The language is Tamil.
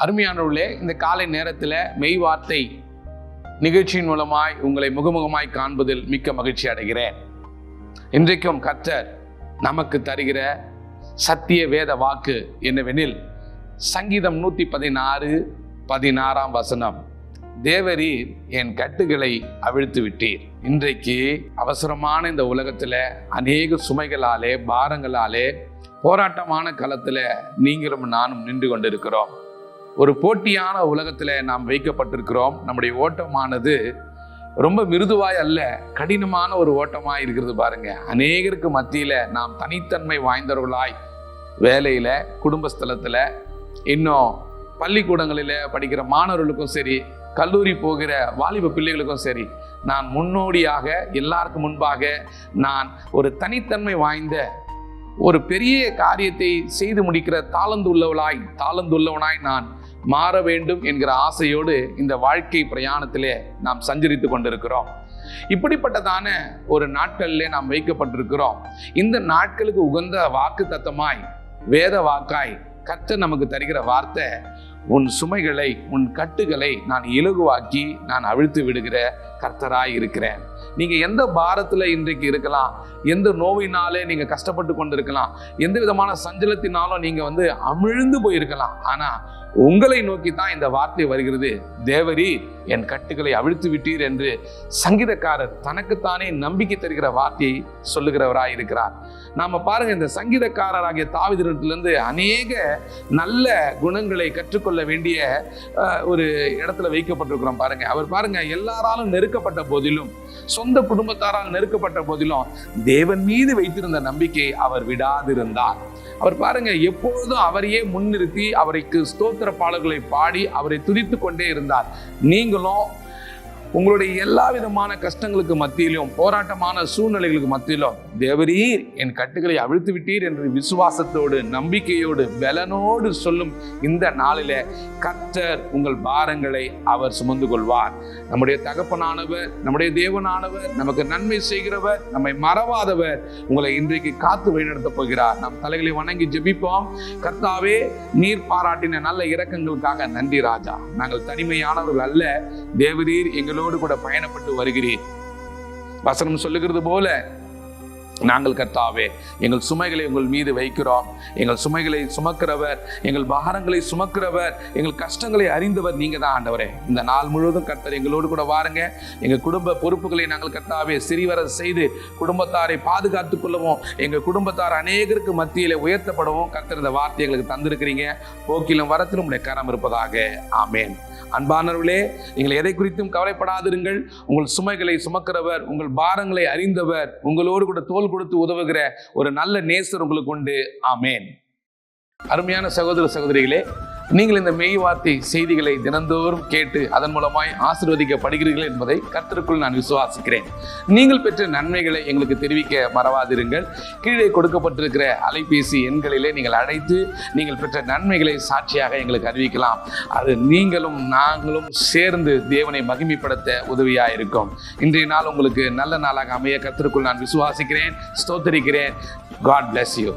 அருமையானவர்களே, இந்த காலை நேரத்தில் மெய் வார்த்தை நிகழ்ச்சியின் மூலமாய் உங்களை முகமுகமாய் காண்பதில் மிக்க மகிழ்ச்சி அடைகிறேன். இன்றைக்கும் கர்த்தர் நமக்கு தருகிற சத்திய வேத வாக்கு என்னவெனில், சங்கீதம் 116:16 தேவரீர் என் கட்டுகளை அவிழ்த்து விட்டீர். இன்றைக்கு அவசரமான இந்த உலகத்தில் அநேக சுமைகளாலே, பாரங்களாலே, போராட்டமான களத்தில் நீங்களும் நானும் நின்று கொண்டிருக்கிறோம். ஒரு போட்டியான உலகத்தில் நாம் வைக்கப்பட்டிருக்கிறோம். நம்முடைய ஓட்டமானது ரொம்ப மிருதுவாய் அல்ல, கடினமான ஒரு ஓட்டமாய் இருக்கிறது. பாருங்க, அநேகருக்கு மத்தியில் நாம் தனித்தன்மை வாய்ந்தவர்களாய் வேலையில், குடும்பஸ்தலத்தில், இன்னும் பள்ளிக்கூடங்களில் படிக்கிற மாணவர்களுக்கும் சரி, கல்லூரி போகிற வாலிப பிள்ளைகளுக்கும் சரி, நான் முன்னோடியாக எல்லாருக்கும் முன்பாக நான் ஒரு தனித்தன்மை வாய்ந்த ஒரு பெரிய காரியத்தை செய்து முடிக்கிற தாளந்துள்ளவனாய் நான் மாற வேண்டும் என்கிற ஆசையோடு இந்த வாழ்க்கை பிரயாணத்திலே நாம் சஞ்சரித்து கொண்டிருக்கிறோம். இப்படிப்பட்டதான ஒரு நாட்களிலே நாம் வைக்கப்பட்டிருக்கிறோம். இந்த நாட்களுக்கு உகந்த வாக்கு தத்தமாய், வேத வாக்காய் கர்த்தர் நமக்கு தருகிற வார்த்தை, உன் சுமைகளை, உன் கட்டுகளை நான் இலகுவாக்கி நான் அவிழ்த்து விடுகிற கர்த்தராய் இருக்கிறேன். நீங்க எந்த பாரத்துல இன்றைக்கு இருக்கலாம், எந்த நோவினாலே நீங்க கஷ்டப்பட்டு கொண்டு இருக்கலாம், எந்த விதமான சஞ்சலத்தினாலும் நீங்க அமிழ்ந்து போயிருக்கலாம். ஆனா உங்களை நோக்கி தான் இந்த வார்த்தை வருகிறது. தேவரீர் என் கட்டுகளை அவிழ்த்து விட்டீர் என்று சங்கீதக்காரர் தனக்குத்தானே நம்பிக்கை தருகிற வார்த்தையை சொல்லுகிறவராய் இருக்கிறார். நாம பாருங்க, இந்த சங்கீதக்காரராகிய தாவீதிலிருந்து அநேக நல்ல குணங்களை கற்றுக்கொள்ள வேண்டிய ஒரு இடத்துல வைக்கப்பட்டிருக்கிறோம். பாருங்க, அவர் பாருங்க, எல்லாராலும் நெருக்கப்பட்ட போதிலும், சொந்த குடும்பத்தாரால் நெருக்கப்பட்ட போதிலும் தேவன் மீது வைத்திருந்த நம்பிக்கை அவர் விடாதிருந்தார். அவர் பாருங்க, எப்பொழுதும் அவரையே முன்னிறுத்தி அவருக்கு ஸ்தோத்திர பாடல்களை பாடி அவரை துதித்து கொண்டே இருந்தார். நீங்களும் உங்களுடைய எல்லா விதமான கஷ்டங்களுக்கு மத்தியிலும், போராட்டமான சூழ்நிலைகளுக்கு மத்தியிலும், தேவரீர் என் கட்டுகளை அவிழ்த்து விட்டீர் என்று விசுவாசத்தோடு, நம்பிக்கையோடு, பலனோடு சொல்லும் இந்த நாளில கர்த்தர் உங்கள் பாரங்களை அவர் சுமந்து கொள்வார். நம்முடைய தகப்பனானவர், நம்முடைய தேவனானவர், நமக்கு நன்மை செய்கிறவர், நம்மை மறவாதவர் உங்களை இன்றைக்கு காத்து வழிநடத்த போகிறார். நம் தலைகளை வணங்கி ஜெபிப்போம். கர்த்தாவே, நீர் பாராட்டின நல்ல இரக்கங்களுக்காக நன்றி ராஜா. நாங்கள் தனிமையானவர்கள் அல்ல, தேவரீர் எங்களோடு கூட பயணப்பட்டு வருகிறீர். வசனம் சொல்லுகிறது போல நாங்கள் கர்த்தாவே எங்கள் சுமைகளை உங்கள் மீது வைக்கிறோம். எங்கள் சுமைகளை சுமக்கிறவர், எங்கள் பாரங்களை சுமக்கிறவர், எங்கள் கஷ்டங்களை அறிந்தவர் நீங்க தான் ஆண்டவரே. இந்த நாள் முழுவதும் கர்த்தர் எங்களோடு கூட வாருங்க. எங்கள் குடும்ப பொறுப்புகளை நாங்கள் கர்த்தாவே சரிவர செய்து குடும்பத்தாரை பாதுகாத்துக் கொள்ளவும், எங்கள் குடும்பத்தார் அநேகருக்கு மத்தியிலே உயர்த்தப்படவும் கர்த்தர் இந்த வார்த்தை எங்களுக்கு தந்திருக்கிறீங்க. போக்கிலும் வரத்திலும் உடைய கரம் இருப்பதாக. ஆமேன். அன்பானவர்களே, நீங்கள் எதை குறித்தும் கவலைப்படாதிருங்கள். உங்கள் சுமைகளை சுமக்கிறவர், உங்கள் பாரங்களை அறிந்தவர், உங்களோடு கூட தோல் கொடுத்து உதவுகிற ஒரு நல்ல நேசர் உங்களுக்கு உண்டு. ஆமேன். அருமையான சகோதர சகோதரிகளே, நீங்கள் இந்த மெய் வார்த்தை செய்திகளை தினந்தோறும் கேட்டு அதன் மூலமாய் ஆசீர்வதிக்கப்படுகிறீர்கள் என்பதை கர்த்தருக்குள் நான் விசுவாசிக்கிறேன். நீங்கள் பெற்ற நன்மைகளை எங்களுக்கு தெரிவிக்க மறவாதிருங்கள். கீழே கொடுக்கப்பட்டிருக்கிற அலைபேசி எண்களிலே நீங்கள் அழைத்து நீங்கள் பெற்ற நன்மைகளை சாட்சியாக எங்களுக்கு அறிவிக்கலாம். அது நீங்களும் நாங்களும் சேர்ந்து தேவனை மகிமைப்படுத்த உதவியாக இருக்கும். இன்றைய நாள் உங்களுக்கு நல்ல நாளாக அமைய கர்த்தருக்குள் நான் விசுவாசிக்கிறேன், ஸ்தோத்திரிக்கிறேன். God bless you.